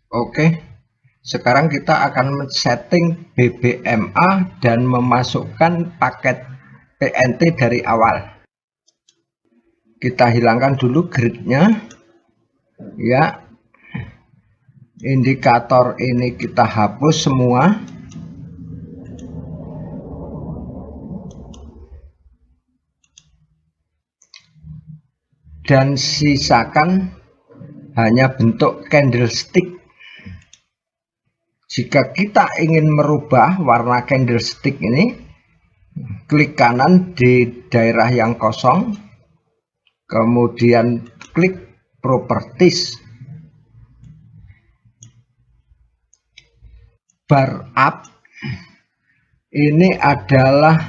Oke, sekarang kita akan setting BBMA dan memasukkan paket PNT dari awal. Kita hilangkan dulu gridnya ya. Indikator ini kita hapus semua. Dan sisakan hanya bentuk candlestick. Jika kita ingin merubah warna candlestick ini, klik kanan di daerah yang kosong, kemudian klik properties, bar up. Ini adalah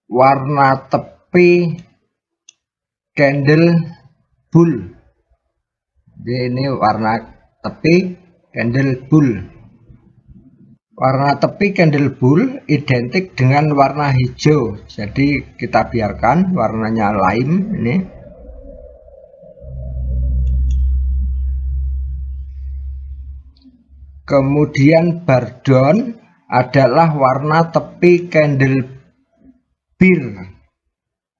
warna tepi candle bull. Ini warna tepi candle bull. Warna tepi candle bull identik dengan warna hijau, jadi kita biarkan warnanya lime ini. Kemudian bar down adalah warna tepi candle beer.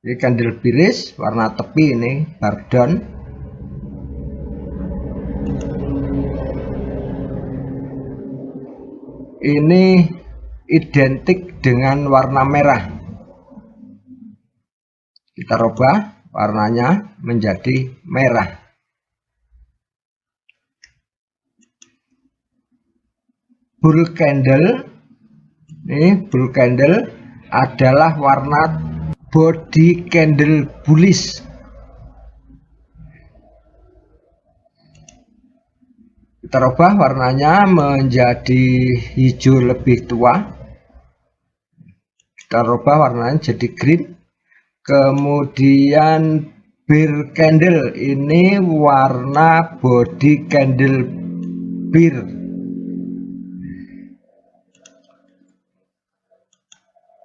Ini candle bearish, warna tepi ini bar down. Ini identik dengan warna merah. Kita rubah warnanya menjadi merah. Bull candle, ini bull candle adalah warna body candle bullish. Kita rubah warnanya menjadi hijau lebih tua. Kita rubah warnanya jadi green. Kemudian beer candle, ini warna body candle beer.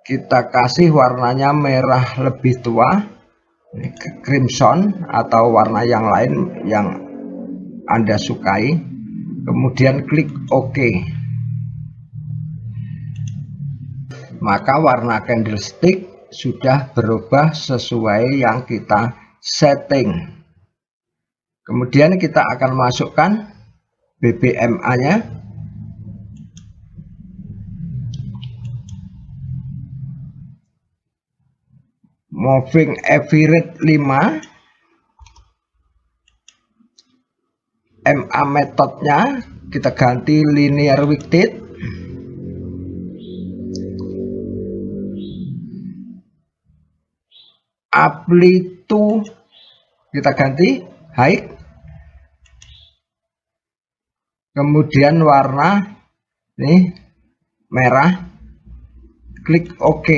Kita kasih warnanya merah lebih tua, crimson atau warna yang lain yang Anda sukai. Kemudian klik OK. Maka warna candlestick sudah berubah sesuai yang kita setting. Kemudian kita akan masukkan BBMA-nya. Moving average 5, MA metodenya kita ganti linear weighted, amplitude kita ganti high, kemudian warna ini merah, klik OK.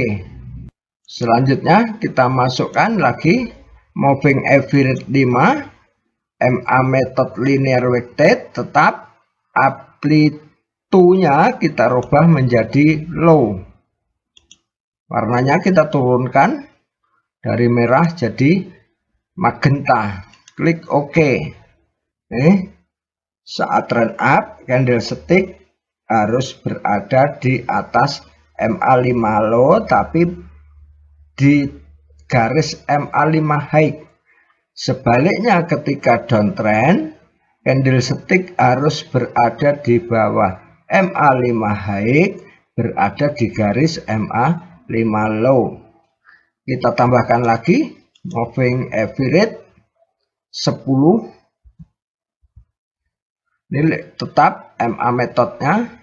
Selanjutnya kita masukkan lagi moving average 5, MA method linear weighted, tetap amplitude-nya kita rubah menjadi low. Warnanya kita turunkan dari merah jadi magenta. Klik OK. Saat trend up, candlestick harus berada di atas MA5 low, tapi di garis MA5 high. Sebaliknya ketika downtrend, candlestick harus berada di bawah MA5 high, berada di garis MA5 low. Kita tambahkan lagi moving average 10. Ini tetap MA metodenya.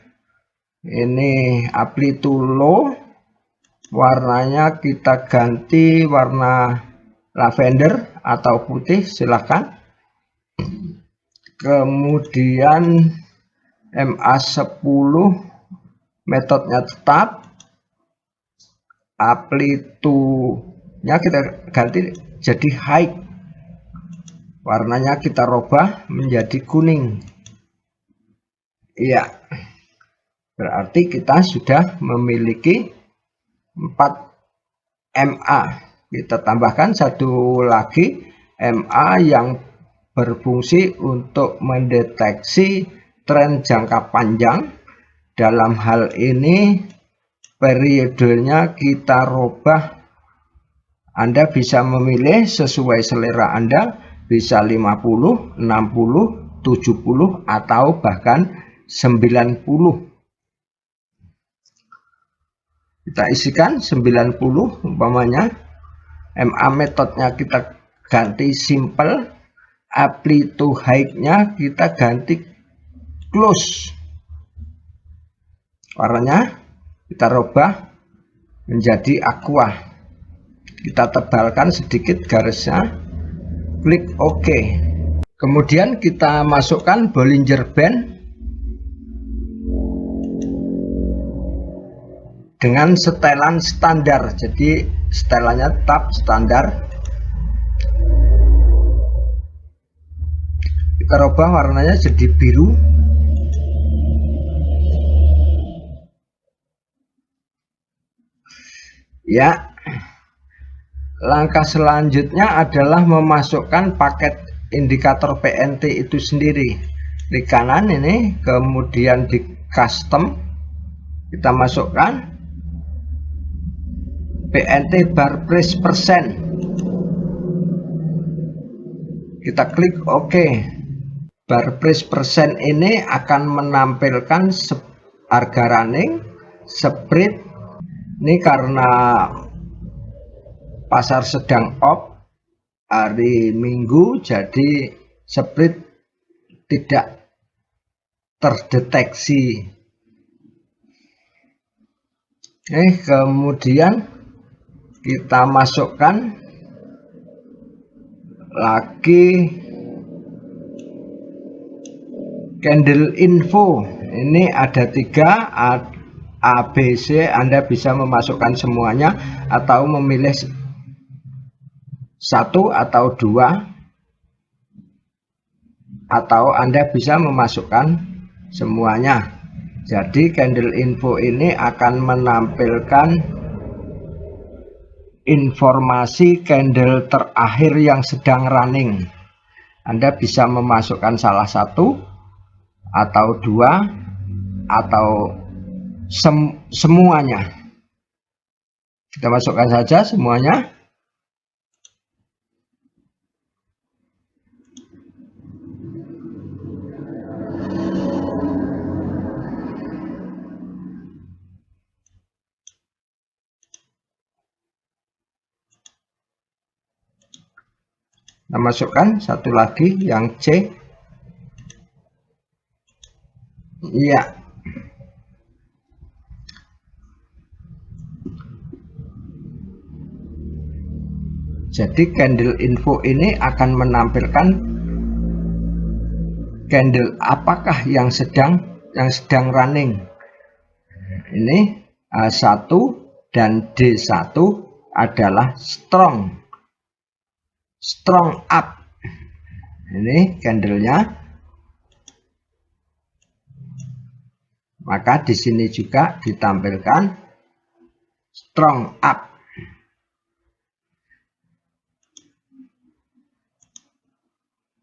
Ini amplitude low. Warnanya kita ganti warna lavender atau putih, silahkan. Kemudian MA10 metodenya tetap, amplitude-nya kita ganti jadi high, warnanya kita rubah menjadi kuning. Iya, berarti kita sudah memiliki 4 MA. Kita tambahkan satu lagi MA yang berfungsi untuk mendeteksi tren jangka panjang. Dalam hal ini periodenya kita rubah. Anda bisa memilih sesuai selera Anda, bisa 50, 60, 70 atau bahkan 90. Kita isikan 90 umpamanya. MA metodenya kita ganti simple, apply to height-nya kita ganti close. Warnanya kita rubah menjadi aqua. Kita tebalkan sedikit garisnya, klik OK. Kemudian kita masukkan Bollinger Band dengan setelan standar. Jadi setelannya tetap standar. Kita rubah warnanya jadi biru. Ya, langkah selanjutnya adalah memasukkan paket indikator PNT itu sendiri. Klik kanan ini, kemudian di custom kita masukkan PNT bar price persen. Kita klik OK. Bar price persen ini akan menampilkan harga running, spread. Ini karena pasar sedang off hari Minggu, jadi spread tidak terdeteksi. Kemudian kita masukkan lagi candle info. Ini ada 3 A, B, C. Anda bisa memasukkan semuanya atau memilih 1 atau 2, atau Anda bisa memasukkan semuanya. Jadi candle info ini akan menampilkan informasi candle terakhir yang sedang running. Anda bisa memasukkan salah satu atau 2 atau semuanya. Kita masukkan saja semuanya. Kita masukkan satu lagi yang C. Iya. Jadi candle info ini akan menampilkan candle apakah yang sedang running. Ini A1 dan D1 adalah strong up. Ini candlenya. Maka di sini juga ditampilkan strong up.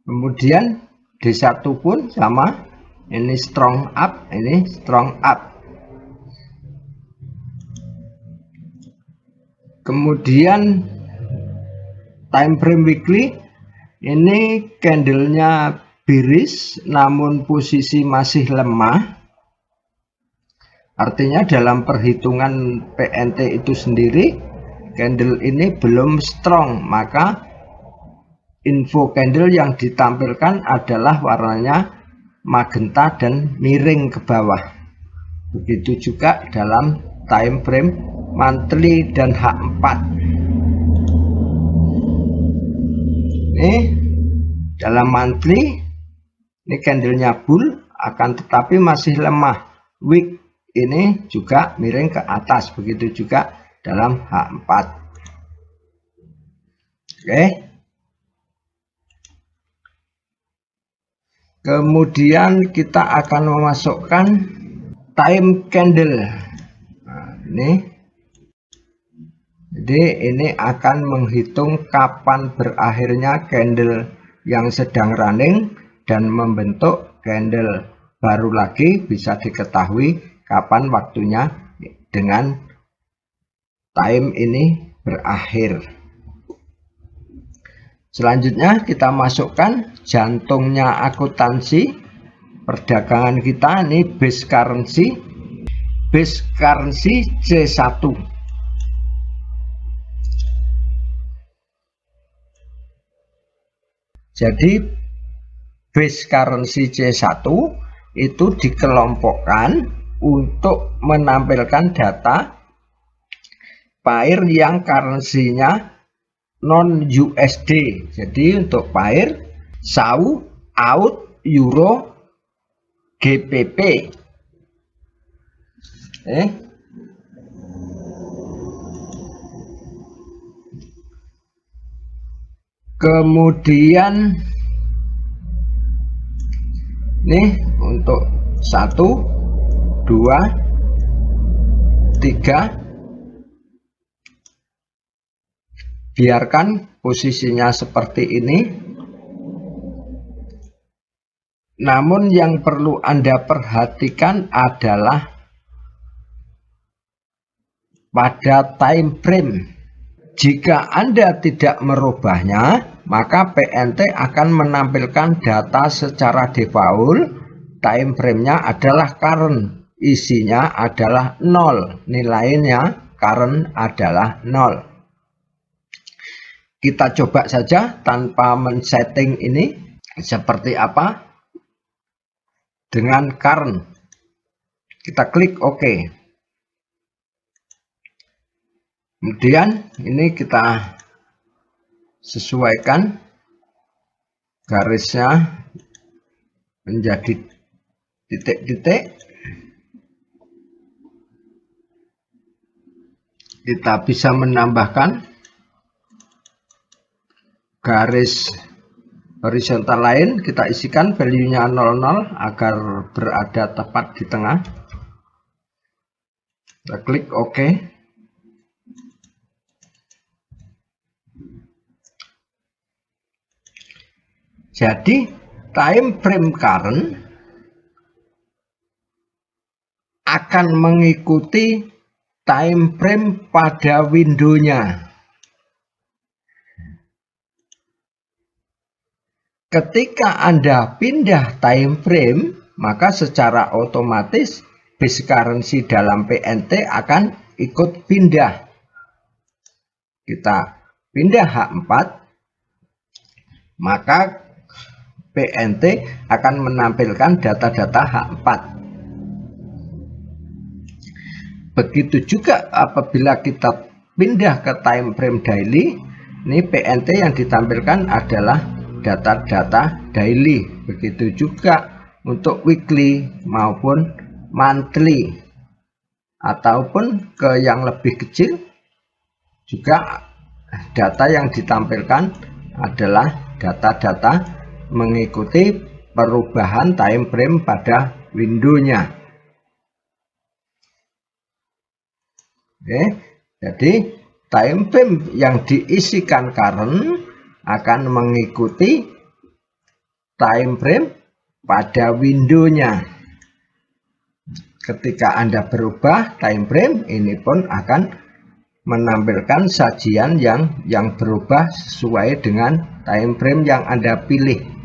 Kemudian D1 pun sama, ini strong up, ini strong up. Kemudian time frame weekly, ini candlenya bearish namun posisi masih lemah. Artinya dalam perhitungan PNT itu sendiri, candle ini belum strong, maka info candle yang ditampilkan adalah warnanya magenta dan miring ke bawah. Begitu juga dalam time frame monthly dan H4. Ini dalam monthly, ini candlenya bull, akan tetapi masih lemah. Week ini juga miring ke atas, begitu juga dalam H4. Oke. Kemudian kita akan memasukkan time candle. Nah, ini. Jadi ini akan menghitung kapan berakhirnya candle yang sedang running dan membentuk candle baru lagi bisa diketahui kapan waktunya dengan time ini berakhir. Selanjutnya kita masukkan jantungnya akuntansi perdagangan kita, ini base currency C1. Jadi base currency C1 itu dikelompokkan untuk menampilkan data pair yang currency-nya non USD. Jadi untuk pair SAU, AUD, Euro, GBP. Kemudian nih untuk 1, 2, 3 biarkan posisinya seperti ini. Namun yang perlu Anda perhatikan adalah pada time frame. Jika Anda tidak merubahnya, maka PNT akan menampilkan data secara default. Time frame-nya adalah current, isinya adalah 0, nilainya current adalah 0. Kita coba saja tanpa men-setting ini seperti apa dengan current. Kita klik OK. Kemudian ini kita sesuaikan garisnya menjadi titik-titik. Kita bisa menambahkan garis horizontal lain, kita isikan value-nya 00 agar berada tepat di tengah. Kita klik OK. Jadi time frame current akan mengikuti time frame pada windownya. Ketika Anda pindah time frame, maka secara otomatis base currency dalam PNT akan ikut pindah. Kita pindah H4, maka PNT akan menampilkan data-data H4. Begitu juga apabila kita pindah ke time frame daily, ini PNT yang ditampilkan adalah data-data daily. Begitu juga untuk weekly maupun monthly, ataupun ke yang lebih kecil juga data yang ditampilkan adalah data-data mengikuti perubahan time frame pada windownya. Oke, jadi time frame yang diisikan current akan mengikuti time frame pada windownya. Ketika Anda berubah time frame, ini pun akan menampilkan sajian yang berubah sesuai dengan time frame yang Anda pilih.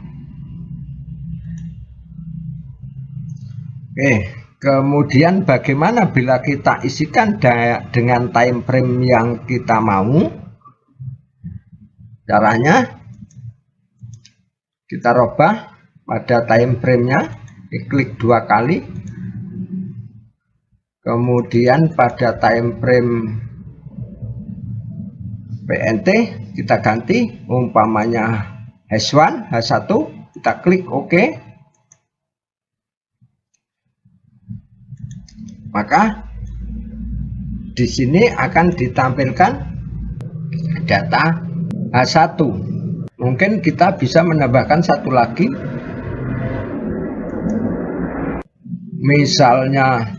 Oke, kemudian bagaimana bila kita isikan dengan time frame yang kita mau? Caranya kita rubah pada time frame-nya, klik 2 kali. Kemudian pada time frame PNT kita ganti, umpamanya H1, H1, kita klik OK. Maka di sini akan ditampilkan data H1. Mungkin kita bisa menambahkan satu lagi, misalnya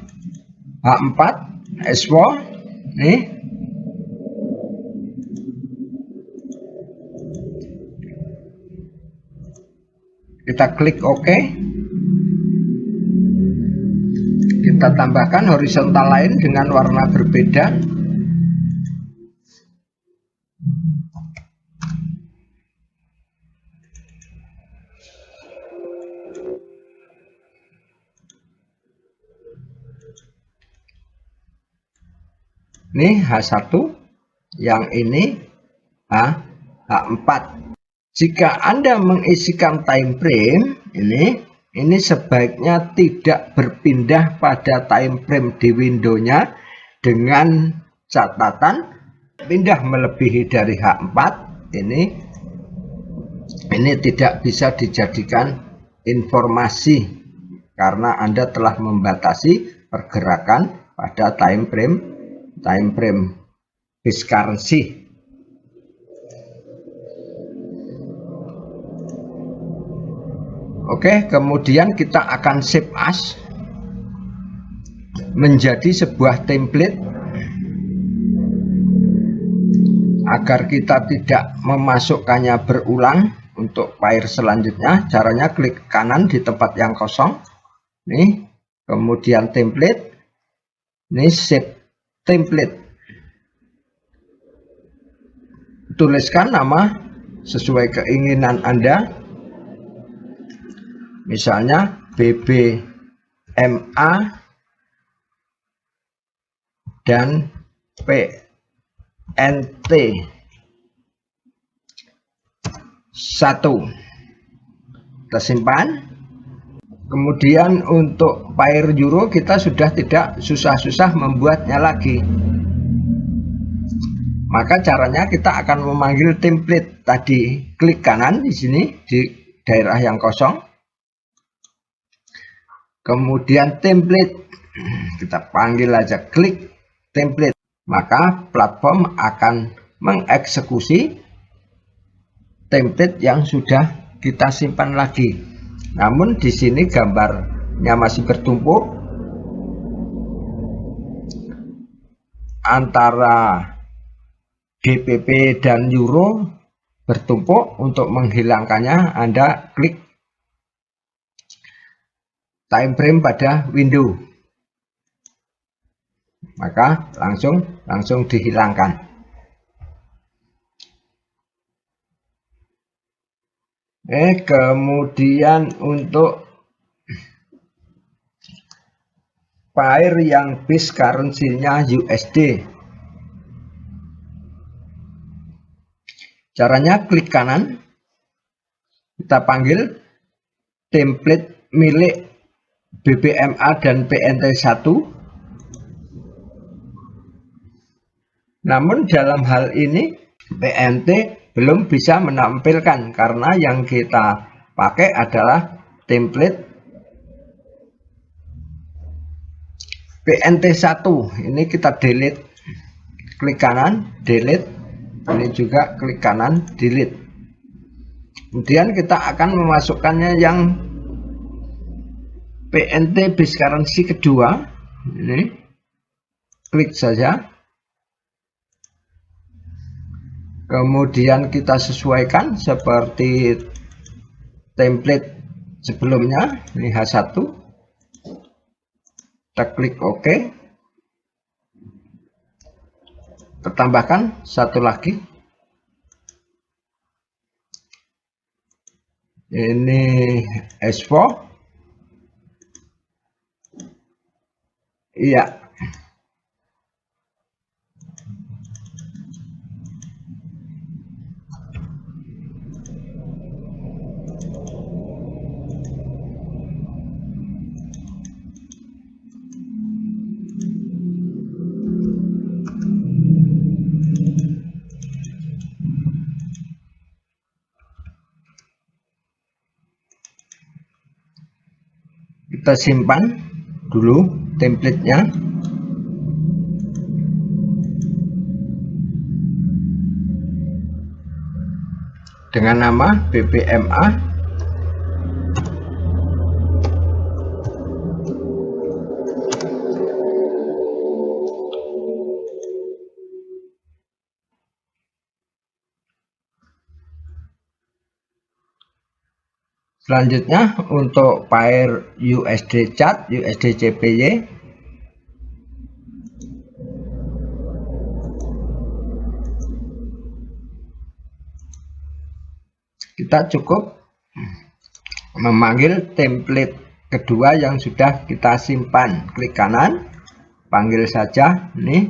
H4 S4 nih. Kita klik OK. Kita tambahkan horizontal lain dengan warna berbeda. Ini H1, yang ini H4. Jika Anda mengisikan time frame ini sebaiknya tidak berpindah pada time frame di windownya dengan catatan pindah melebihi dari H4 ini tidak bisa dijadikan informasi karena Anda telah membatasi pergerakan pada time frame base currency. Oke, kemudian kita akan save as menjadi sebuah template agar kita tidak memasukkannya berulang. Untuk file selanjutnya, caranya klik kanan di tempat yang kosong. Nih, kemudian template. Ini save template. Tuliskan nama sesuai keinginan Anda. Misalnya BBMA dan PNT 1. Kita simpan. Kemudian untuk pair euro kita sudah tidak susah-susah membuatnya lagi. Maka caranya kita akan memanggil template tadi. Klik kanan di sini di daerah yang kosong. Kemudian template. Kita panggil aja klik template. Maka platform akan mengeksekusi template yang sudah kita simpan lagi. Namun di sini gambarnya masih bertumpuk antara GBP dan euro bertumpuk. Untuk menghilangkannya Anda klik time frame pada window, maka langsung dihilangkan. Kemudian untuk pair yang base currency-nya USD, caranya klik kanan, kita panggil template milik BBMA dan PNT 1. Namun dalam hal ini PNT belum bisa menampilkan karena yang kita pakai adalah template PNT 1. Ini kita delete, klik kanan delete, ini juga klik kanan delete. Kemudian kita akan memasukkannya yang PNT base currency kedua. Ini klik saja. Kemudian kita sesuaikan seperti template sebelumnya. Ini H1. Kita klik OK. Kita tambahkan satu lagi. Ini S4. Iya. Kita simpan dulu templatenya. Dengan nama BBMA. Selanjutnya untuk pair USD CHAT, USD CPY, kita cukup memanggil template kedua yang sudah kita simpan. Klik kanan, panggil saja ini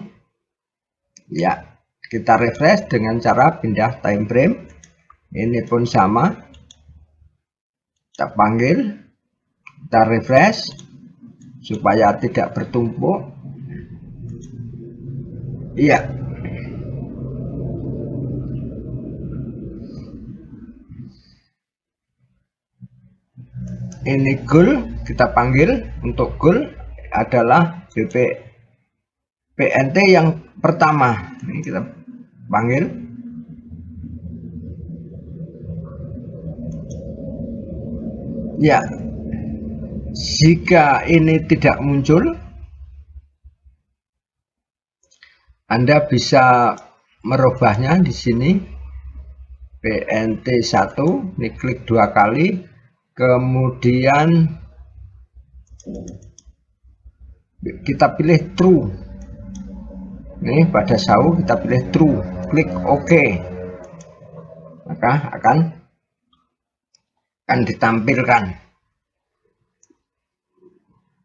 ya, kita refresh dengan cara pindah time frame. Ini pun sama, kita panggil, kita refresh supaya tidak bertumpuk. Iya, ini goal, kita panggil. Untuk goal adalah PNT yang pertama. Ini kita panggil. Ya, jika ini tidak muncul, Anda bisa merubahnya di sini. PNT 1, ini klik 2 kali, kemudian kita pilih true. Ini pada sahu kita pilih true, klik OK, maka akan ditampilkan.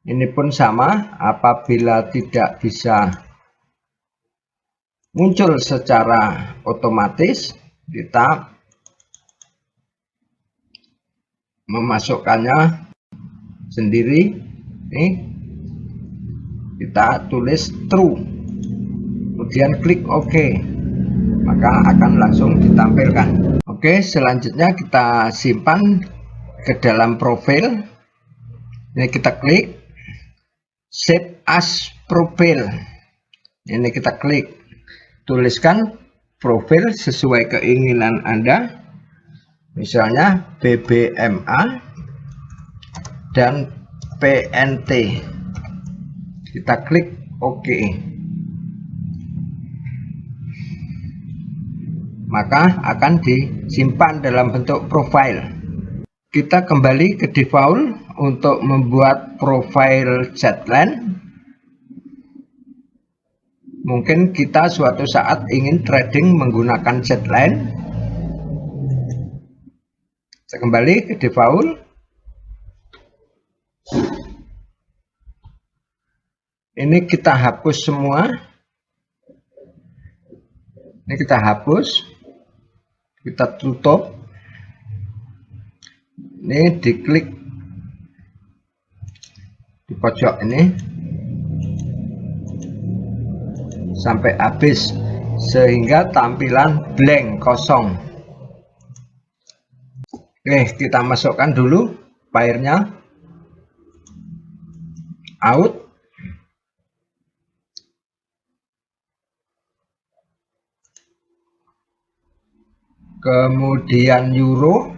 Ini pun sama, apabila tidak bisa muncul secara otomatis, kita memasukkannya sendiri. Nih, kita tulis true, kemudian klik OK, maka akan langsung ditampilkan. Oke, selanjutnya kita simpan ke dalam profil. Ini kita klik save as profile. Ini kita klik, tuliskan profil sesuai keinginan Anda, misalnya BBMA dan PNT. Kita klik OK, maka akan disimpan dalam bentuk profile. Kita kembali ke default untuk membuat profile chatline. Mungkin kita suatu saat ingin trading menggunakan chatline. Saya kembali ke default. Ini kita hapus semua. Ini kita hapus, kita tutup. Ini diklik di pojok ini sampai habis, sehingga tampilan blank, kosong. Oke, kita masukkan dulu pairnya, out, kemudian euro,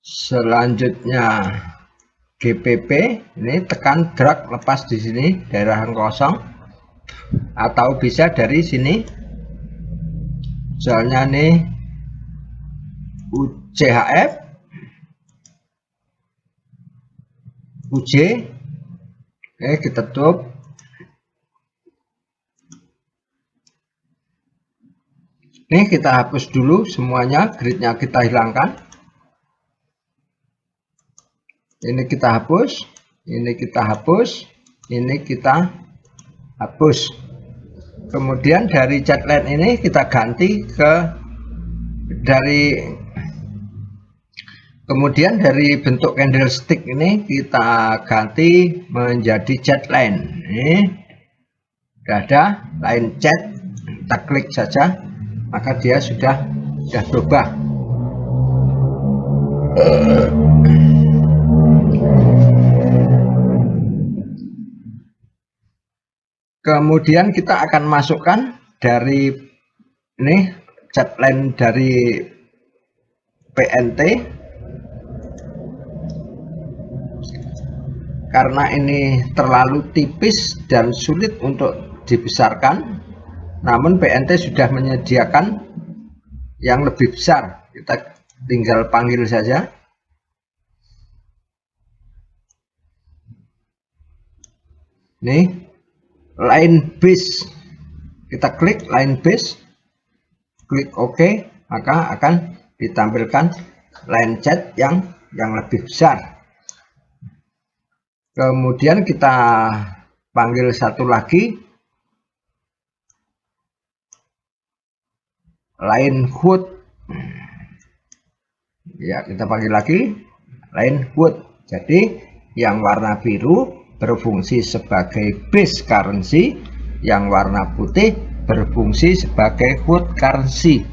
selanjutnya GPP. Ini tekan drag, lepas di sini daerah yang kosong, atau bisa dari sini, misalnya nih UCHF, UJ. Oke, kita tutup. Ini kita hapus dulu semuanya, gridnya kita hilangkan. Ini kita hapus, ini kita hapus, ini kita hapus. Kemudian dari chatline ini kita ganti ke kemudian dari bentuk candlestick ini kita ganti menjadi chatline. Ini sudah ada line chat, kita klik saja, maka dia sudah berubah. Kemudian kita akan masukkan dari ini chatline dari PNT. Karena ini terlalu tipis dan sulit untuk dibesarkan, namun PNT sudah menyediakan yang lebih besar. Kita tinggal panggil saja. Nih, line base. Kita klik line base, klik OK, maka akan ditampilkan line chat yang lebih besar. Kemudian kita panggil satu lagi, line hood. Ya, kita panggil lagi line hood. Jadi yang warna biru berfungsi sebagai base currency, yang warna putih berfungsi sebagai hood currency.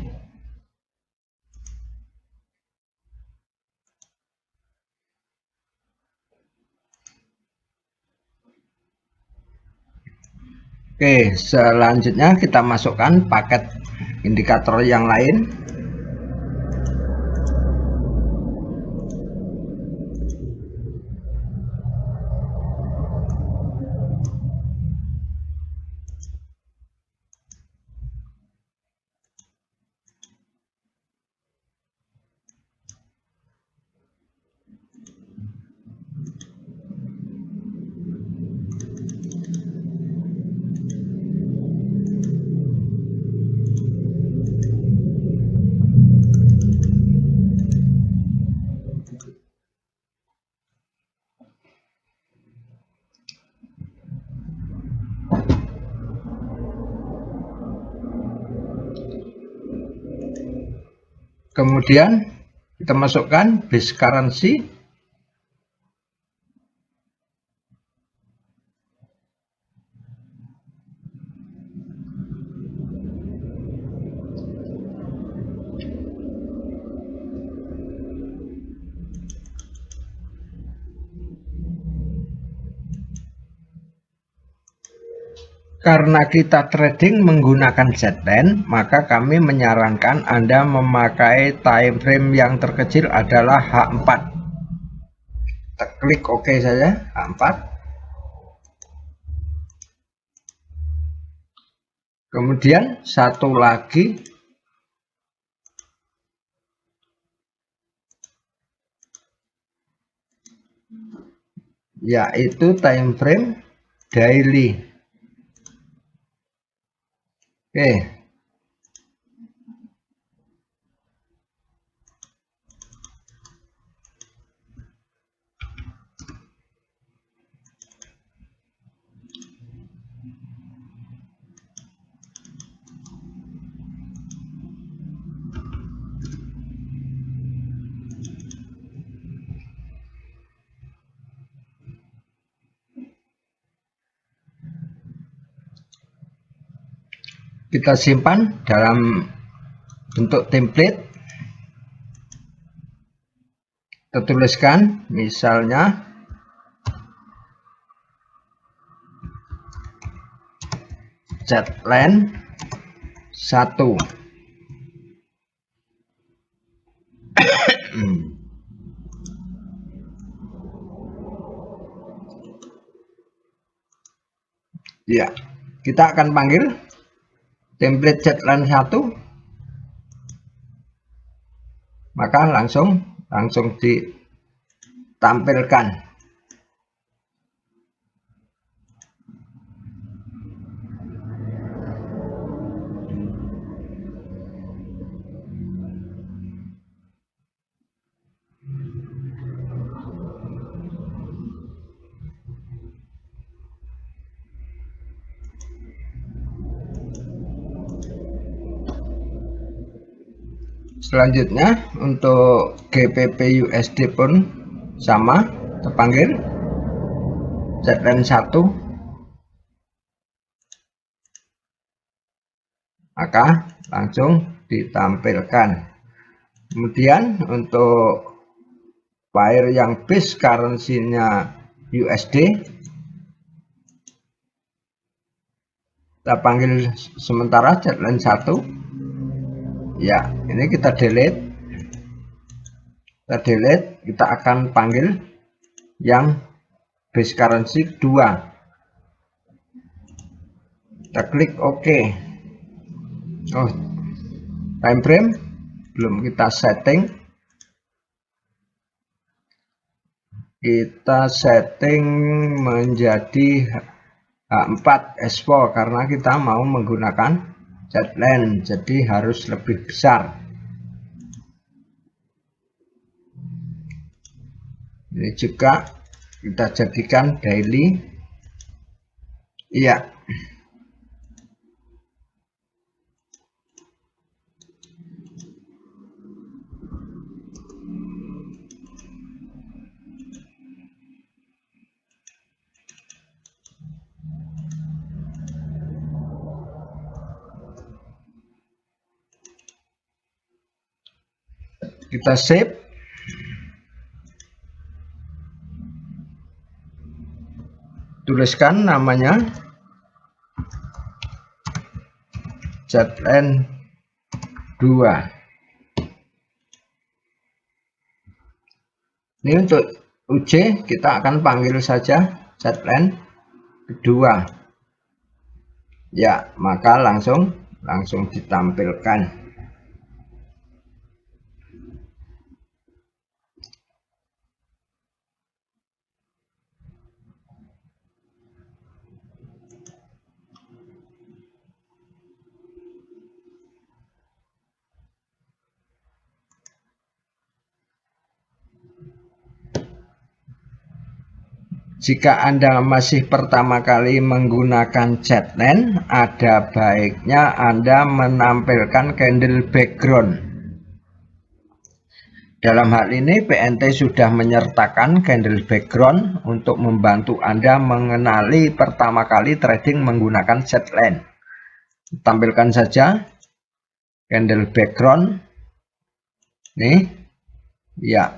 Oke, selanjutnya kita masukkan paket indikator yang lain. Kemudian kita masukkan base currency. Karena kita trading menggunakan Z-Line, maka kami menyarankan Anda memakai time frame yang terkecil adalah H4. Kita klik OK saja, H4. Kemudian satu lagi, yaitu time frame daily. Oke. Kita simpan dalam bentuk template. Kita tuliskan misalnya Z-Line 1. Ya, kita akan panggil template Z-Line 1, maka langsung ditampilkan. Selanjutnya untuk GBP USD pun sama, terpanggil Z-Line 1, maka langsung ditampilkan. Kemudian untuk pair yang base currency-nya USD, kita panggil sementara Z-Line 1. Ya, ini kita delete. Kita akan panggil yang base currency 2. Kita klik OK. Oh, time frame belum kita setting. Kita setting menjadi H4 S4 karena kita mau menggunakan Z-Lens, jadi harus lebih besar. Ini juga kita jadikan daily. Iya. Kita save. Tuliskan namanya Z-Lens 2. Ini untuk UJ kita akan panggil saja Z-Lens 2. Ya, maka langsung ditampilkan. Jika Anda masih pertama kali menggunakan Z-Lens, ada baiknya Anda menampilkan candle background. Dalam hal ini PNT sudah menyertakan candle background untuk membantu Anda mengenali pertama kali trading menggunakan Z-Lens. Tampilkan saja candle background. Nih, ya.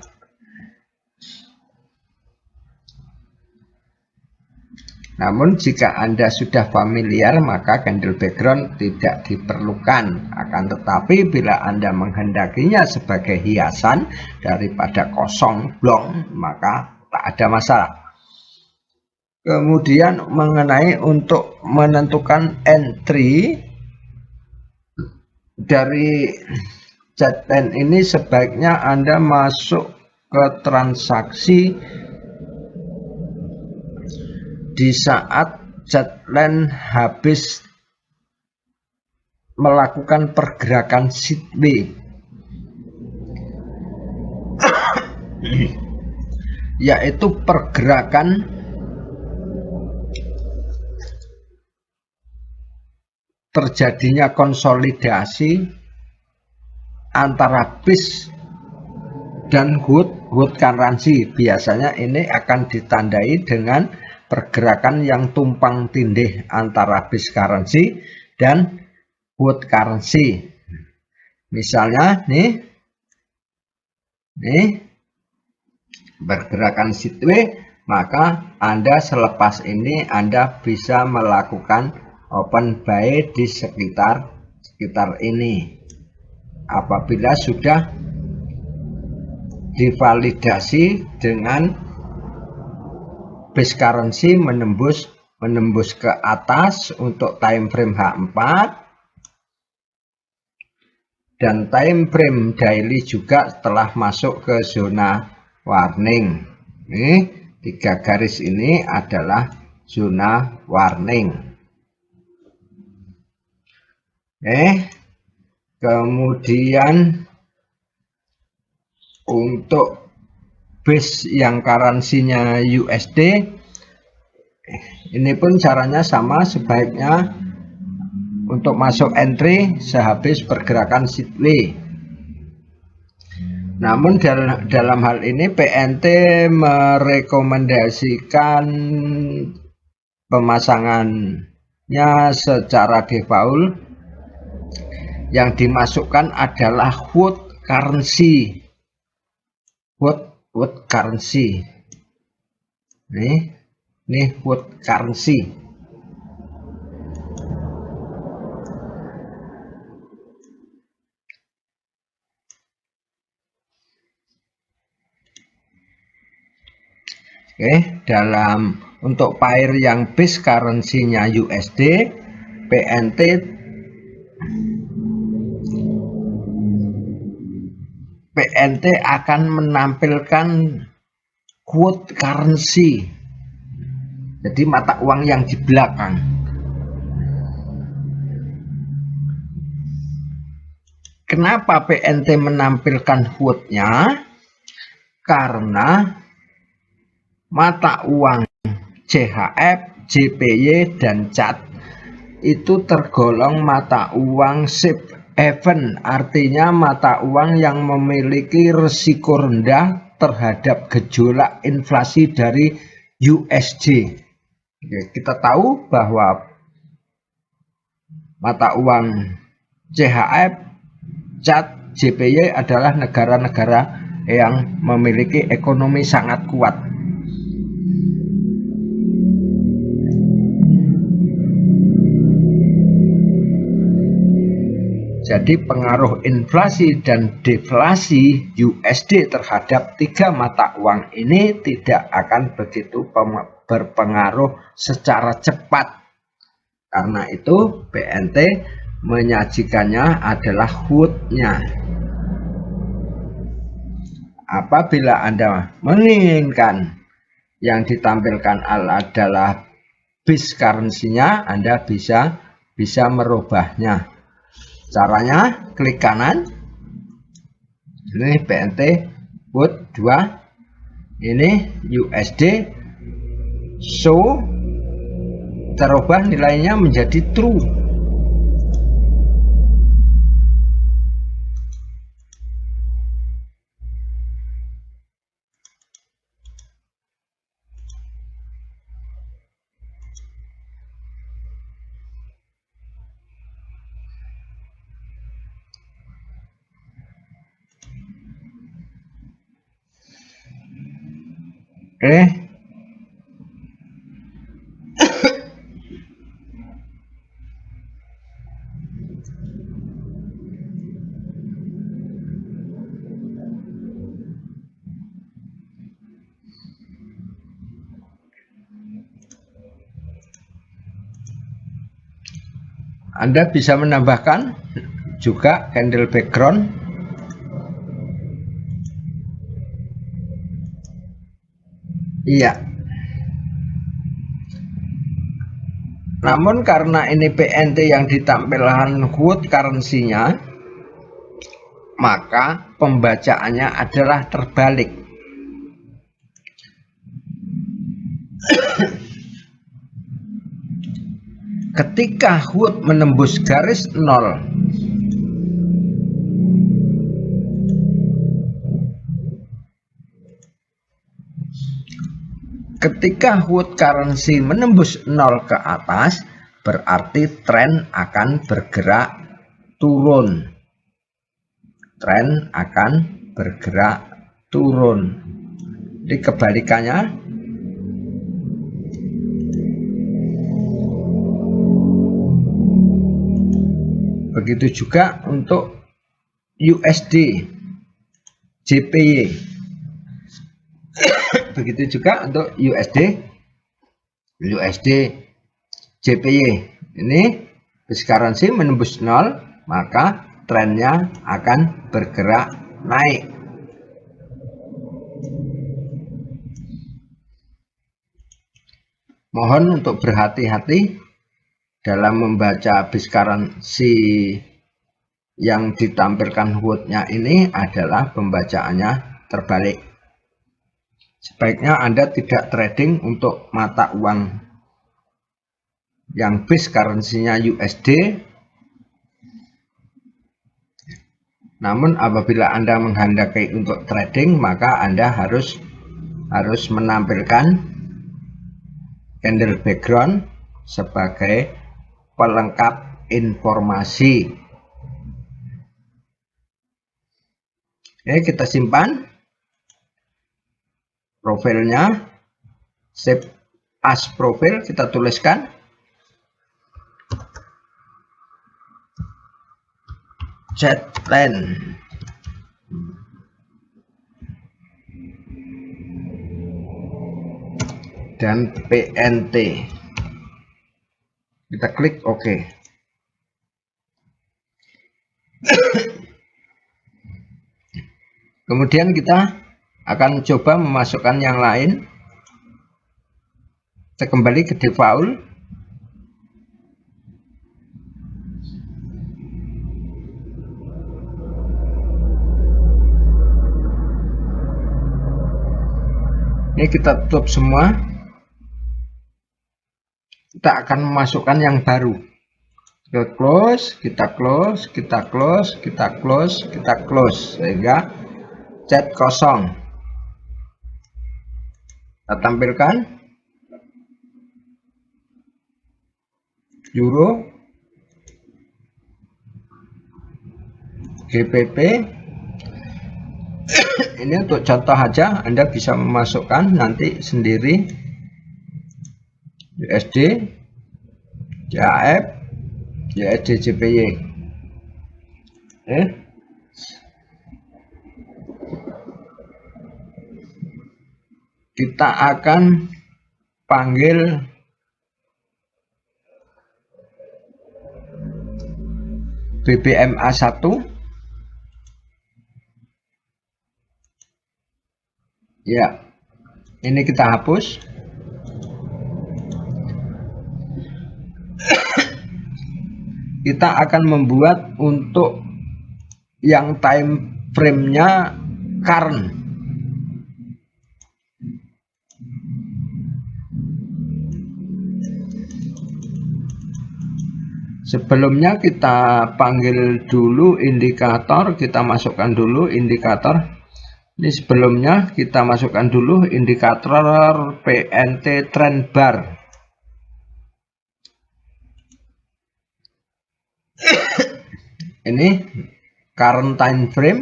Namun jika Anda sudah familiar maka candle background tidak diperlukan. Akan tetapi bila Anda menghendakinya sebagai hiasan daripada kosong blong maka tak ada masalah. Kemudian mengenai untuk menentukan entry dari Z-Lens ini, sebaiknya Anda masuk ke transaksi di saat Z-Lens habis melakukan pergerakan sideways, yaitu pergerakan terjadinya konsolidasi antara BIS dan Wood currency. Biasanya ini akan ditandai dengan pergerakan yang tumpang tindih antara BIS currency dan Wood currency. Misalnya nih pergerakan sideways, maka Anda selepas ini Anda bisa melakukan open buy di sekitar ini. Apabila sudah divalidasi dengan BIS currency menembus ke atas untuk time frame H4 dan time frame daily juga telah masuk ke zona warning. Ini 3 garis ini adalah zona warning. Kemudian untuk BIS yang currency-nya USD, ini pun caranya sama, sebaiknya untuk masuk entry sehabis pergerakan sideways. Namun dalam hal ini PNT merekomendasikan pemasangannya secara default. Yang dimasukkan adalah Wood currency. Wood currency. Nih Wood currency. Dalam untuk pair yang BIS currency-nya USD, PNT PNT akan menampilkan quote currency, jadi mata uang yang di belakang. Kenapa PNT menampilkan quote-nya? Karena mata uang CHF, JPY, dan CAD itu tergolong mata uang safe haven, artinya mata uang yang memiliki risiko rendah terhadap gejolak inflasi dari USD. Kita tahu bahwa mata uang CHF, CAD, JPY adalah negara-negara yang memiliki ekonomi sangat kuat. Jadi pengaruh inflasi dan deflasi USD terhadap tiga mata uang ini tidak akan begitu berpengaruh secara cepat. Karena itu PNT menyajikannya adalah quote-nya. Apabila Anda menginginkan yang ditampilkan adalah base currency-nya, Anda bisa merubahnya. Caranya klik kanan, ini PNT quote 2, ini USD, so terubah nilainya menjadi true. Oke. Anda bisa menambahkan juga candle background. Iya. Namun karena ini PNT yang ditampilkan quote currency-nya, maka pembacaannya adalah terbalik. Ketika quote menembus garis 0, ketika quote currency menembus 0 ke atas, berarti tren akan bergerak turun. Tren akan bergerak turun. Jadi kebalikannya, begitu juga untuk USD, JPY. Begitu juga untuk USD, JPY. Ini base currency menembus 0, maka trennya akan bergerak naik. Mohon untuk berhati-hati dalam membaca base currency yang ditampilkan quote-nya ini adalah pembacaannya terbalik. Sebaiknya Anda tidak trading untuk mata uang yang base currency-nya USD. Namun apabila Anda menghendaki untuk trading, maka Anda harus menampilkan candle background sebagai pelengkap informasi. Oke, kita simpan profilnya, save as profil, kita tuliskan chat plan dan PNT. Kita klik OK. Kemudian kita akan coba memasukkan yang lain. Kita kembali ke default. Ini kita tutup semua. Kita akan memasukkan yang baru. Kita close, kita close, kita close, kita close, kita close, sehingga chat kosong. Kita tampilkan euro GBP. Ini untuk contoh aja, Anda bisa memasukkan nanti sendiri USD, CHF, USD JPY. Kita akan panggil BBMA 1. Ya, ini kita hapus. Kita akan membuat untuk yang time frame-nya current. Sebelumnya kita panggil dulu indikator, kita masukkan dulu indikator. Ini sebelumnya kita masukkan dulu indikator PNT trend bar. Ini current time frame.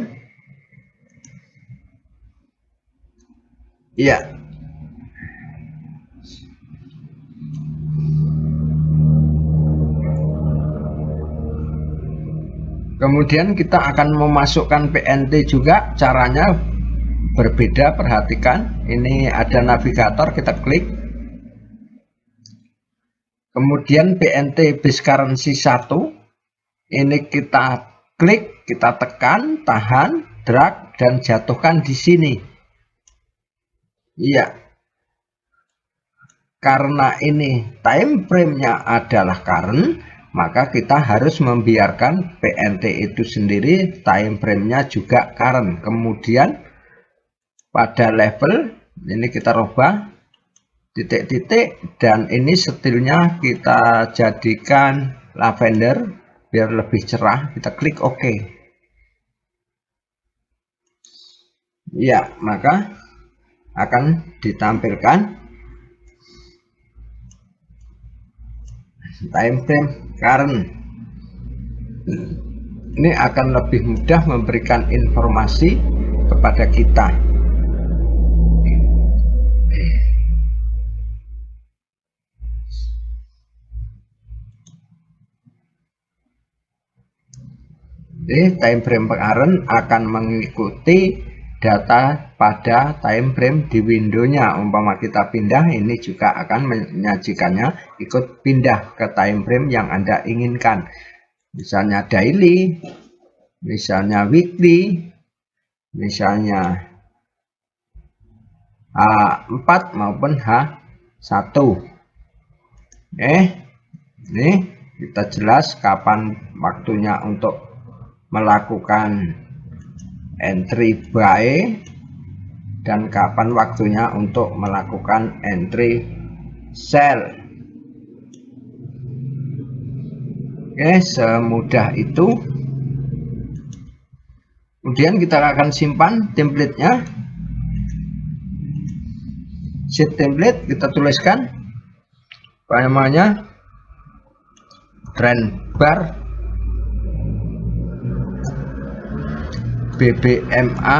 Iya. Kemudian kita akan memasukkan PNT juga, caranya berbeda. Perhatikan, ini ada navigator, kita klik. Kemudian PNT base currency 1, ini kita klik, kita tekan, tahan, drag, dan jatuhkan di sini. Iya. Karena ini time frame-nya adalah current, maka kita harus membiarkan PNT itu sendiri time frame-nya juga current. Kemudian pada level ini kita rubah titik-titik, dan ini stylenya kita jadikan lavender biar lebih cerah. Kita klik OK. Ya, maka akan ditampilkan time frame current. Ini akan lebih mudah memberikan informasi kepada kita. Time frame current akan mengikuti data pada time frame di windownya. Umpama kita pindah, ini juga akan menyajikannya ikut pindah ke time frame yang Anda inginkan. Misalnya daily, misalnya weekly, misalnya H4 maupun H1. Ini kita jelas kapan waktunya untuk melakukan entry buy dan kapan waktunya untuk melakukan entry sell. Semudah itu. Kemudian kita akan simpan template-nya. Save template, kita tuliskan apa namanya, trend bar BBMA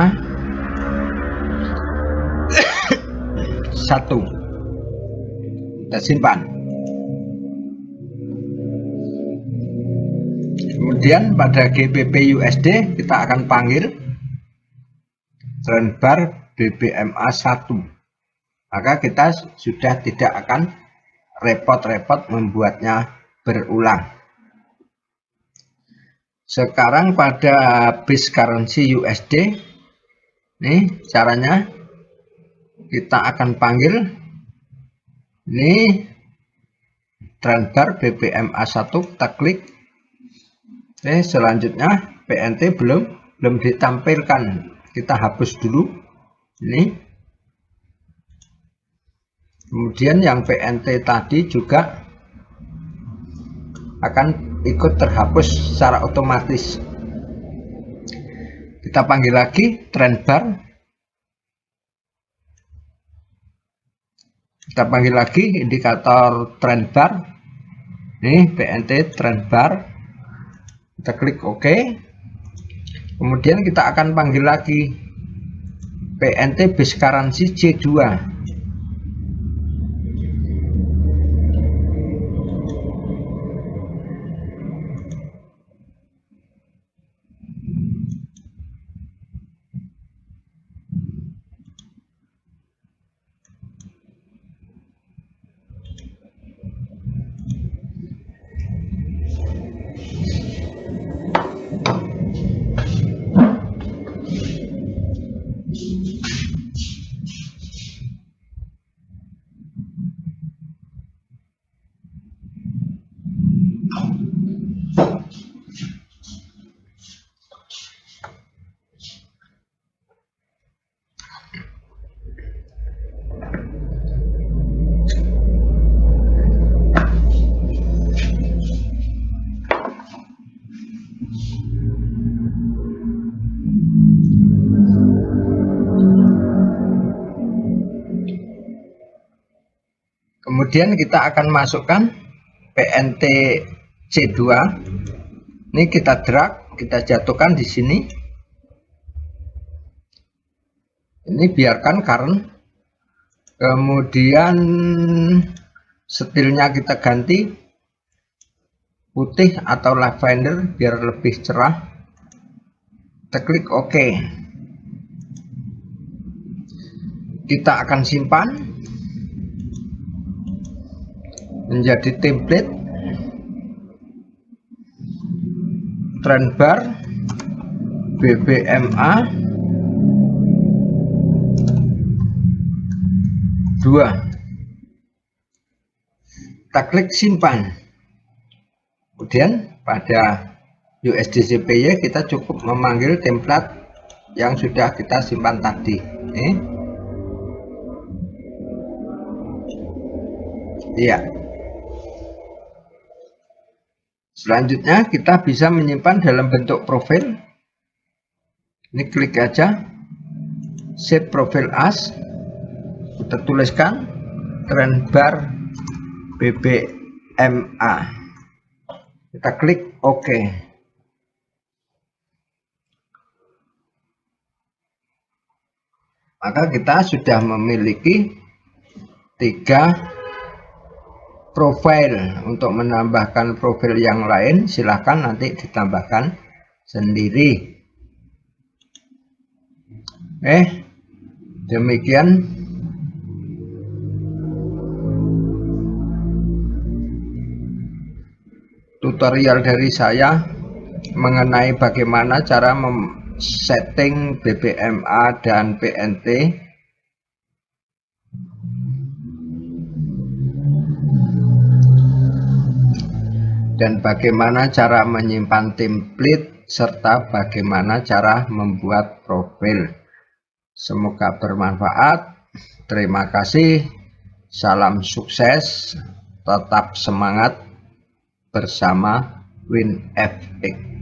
1. Kita simpan. Kemudian pada GBP USD kita akan panggil trend bar BBMA 1. Maka kita sudah tidak akan repot-repot membuatnya berulang. Sekarang pada base currency USD Nih caranya, kita akan panggil ini trend bar BBMA1, kita klik. Selanjutnya PNT belum ditampilkan, kita hapus dulu ini. Kemudian yang PNT tadi juga akan ikut terhapus secara otomatis. Kita panggil lagi trend bar, kita panggil lagi indikator trend bar, ini PNT trend bar, kita klik OK. Kemudian kita akan panggil lagi PNT base currency C2. Kemudian kita akan masukkan PNT C2. Ini kita drag, kita jatuhkan di sini. Ini biarkan current. Kemudian setilnya kita ganti putih atau lavender biar lebih cerah. Kita klik OK. Kita akan simpan menjadi template trend bar BBMA 2. Kita klik simpan. Kemudian pada USDCPY kita cukup memanggil template yang sudah kita simpan tadi. Iya. Selanjutnya kita bisa menyimpan dalam bentuk profil. Ini klik aja save profile as, kita tuliskan trend bar BBMA, kita klik OK. Maka kita sudah memiliki 3 profil. Untuk menambahkan profil yang lain silahkan nanti ditambahkan sendiri. Demikian tutorial dari saya mengenai bagaimana cara setting BBMA dan PNT dan bagaimana cara menyimpan template serta bagaimana cara membuat profil. Semoga bermanfaat. Terima kasih. Salam sukses. Tetap semangat bersama WinFX.